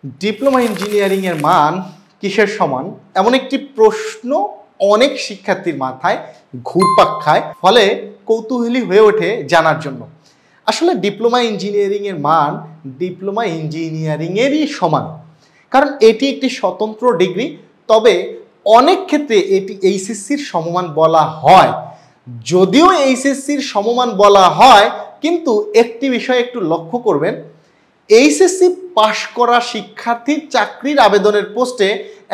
Diploma engineering এর মান কিসের সমান, এমন একটি প্রশ্ন অনেক শিক্ষার্থীর মাথায় ঘুরপাক খায়, ফলে কৌতূহলী হয়ে ওঠে জানার জন্য। আসলে ডিপ্লোমা ইঞ্জিনিয়ারিং এর মান ডিপ্লোমা ইঞ্জিনিয়ারিং এরই সমান, কারণ এটি একটি স্বতন্ত্র ডিগ্রি। তবে অনেক ক্ষেত্রে এটি এইচএসসির সমমান বলা হয়। যদিও এইচএসসির সমমান বলা হয়, কিন্তু একটি বিষয় একটু লক্ষ্য করবেন, এইচএসসি পাশ করা শিক্ষার্থীর চাকরির আবেদনের পোস্টে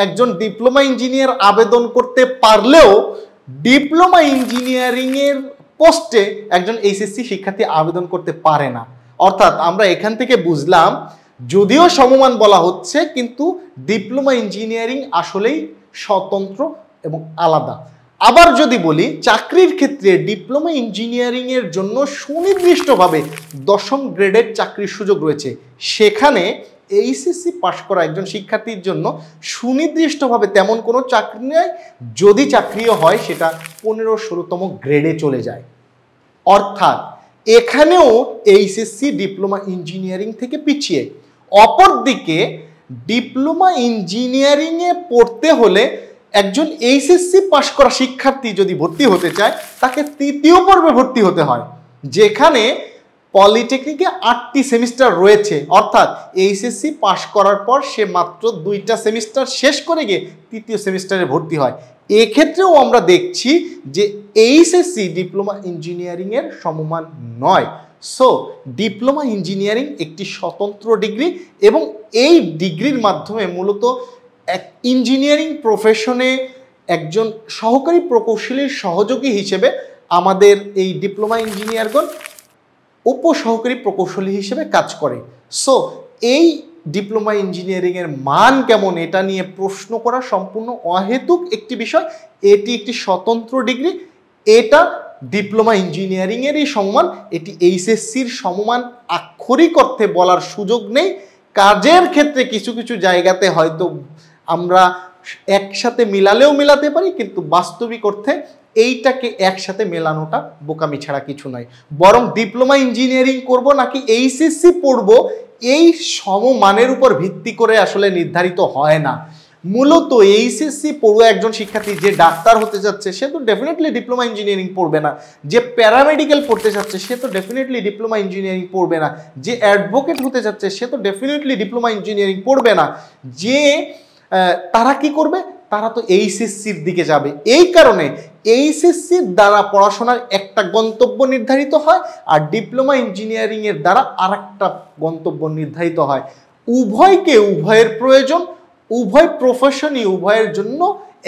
একজন ডিপ্লোমা ইঞ্জিনিয়ার আবেদন করতে পারলেও ডিপ্লোমা ইঞ্জিনিয়ারিং এর পোস্টে একজন এইচএসসি শিক্ষার্থী আবেদন করতে পারে না। অর্থাৎ আমরা এখান থেকে বুঝলাম, যদিও সমমান বলা হচ্ছে, কিন্তু ডিপ্লোমা ইঞ্জিনিয়ারিং আসলেই স্বতন্ত্র এবং আলাদা। আবার যদি বলি, চাকরির ক্ষেত্রে ডিপ্লোমা ইঞ্জিনিয়ারিং এর জন্য সুনির্দিষ্টভাবে 10ম গ্রেডের চাকরির সুযোগ রয়েছে। সেখানে এইচএসসি পাশ করা একজন শিক্ষার্থীর জন্য সুনির্দিষ্টভাবে তেমন কোনো চাকরি নেই। যদি চাকরিও হয়, সেটা 15-16তম গ্রেডে চলে যায়। অর্থাৎ এখানেও এইচএসসি ডিপ্লোমা ইঞ্জিনিয়ারিং থেকে পিছিয়ে। অপরদিকে ডিপ্লোমা ইঞ্জিনিয়ারিংয়ে পড়তে হলে একজন এইচএসসি পাশ করা শিক্ষার্থী যদি ভর্তি হতে চায়, তাকে 3য় পর্বে ভর্তি হতে হয়, যেখানে পলিটেকনিকে 8টি সেমিস্টার রয়েছে। অর্থাৎ এইচএসসি পাশ করার পর সে মাত্র 2টা সেমিস্টার শেষ করে গিয়ে 3য় সেমিস্টারে ভর্তি হয়। এক্ষেত্রেও আমরা দেখছি যে এইচএসসি ডিপ্লোমা ইঞ্জিনিয়ারিংয়ের সমমান নয়। সো ডিপ্লোমা ইঞ্জিনিয়ারিং একটি স্বতন্ত্র ডিগ্রি, এবং এই ডিগ্রির মাধ্যমে মূলত এক ইঞ্জিনিয়ারিং প্রফেশনে একজন সহকারী প্রকৌশলীর সহযোগী হিসেবে আমাদের এই ডিপ্লোমা ইঞ্জিনিয়ারগণ উপসহকারী প্রকৌশলী হিসেবে কাজ করে। সো এই ডিপ্লোমা ইঞ্জিনিয়ারিংয়ের মান কেমন, এটা নিয়ে প্রশ্ন করা সম্পূর্ণ অহেতুক একটি বিষয়। এটি একটি স্বতন্ত্র ডিগ্রি, এটা ডিপ্লোমা ইঞ্জিনিয়ারিংয়েরই সমমান। এটি এইচএসসির সমমান আক্ষরিক অর্থে বলার সুযোগ নেই। কাজের ক্ষেত্রে কিছু কিছু জায়গাতে হয়তো আমরা একসাথে মিলালেও মিলাতে পারি, কিন্তু বাস্তবিক অর্থে এইটাকে একসাথে মেলানোটা বোকামি ছাড়া কিছু নয়। বরং ডিপ্লোমা ইঞ্জিনিয়ারিং করব নাকি এইচএসসি পড়ব, এই সমমানের উপর ভিত্তি করে আসলে নির্ধারিত হয় না। মূলত এইচএসসি পড়ুয়া একজন শিক্ষার্থী যে ডাক্তার হতে যাচ্ছে, সে তো ডেফিনেটলি ডিপ্লোমা ইঞ্জিনিয়ারিং পড়বে না। যে প্যারামেডিক্যাল পড়তে যাচ্ছে, সে তো ডেফিনেটলি ডিপ্লোমা ইঞ্জিনিয়ারিং পড়বে না। যে অ্যাডভোকেট হতে যাচ্ছে, সে তো ডেফিনেটলি ডিপ্লোমা ইঞ্জিনিয়ারিং পড়বে না। যে তারা কি করবে, তারা তো এইচএসসির দিকে যাবে। এই কারণে এইচএসসির দ্বারা পড়াশোনার একটা গন্তব্য নির্ধারিত হয়, আর ডিপ্লোমা ইঞ্জিনিয়ারিং এর দ্বারা আরেকটা গন্তব্য নির্ধারিত হয়। উভয়ের প্রয়োজন, উভয় প্রফেশনই উভয়ের জন্য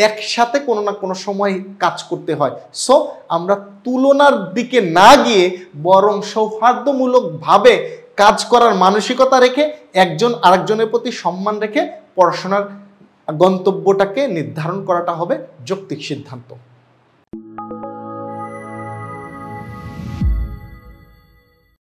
একসাথে কোনো না কোনো সময় কাজ করতে হয়। সো আমরা তুলনার দিকে না গিয়ে বরং সৌহার্দ্যমূলকভাবে কাজ করার মানসিকতা রেখে, একজন আরেকজনের প্রতি সম্মান রেখে পড়াশোনার গন্তব্যটাকে নির্ধারণ করাটা হবে যৌক্তিক সিদ্ধান্ত।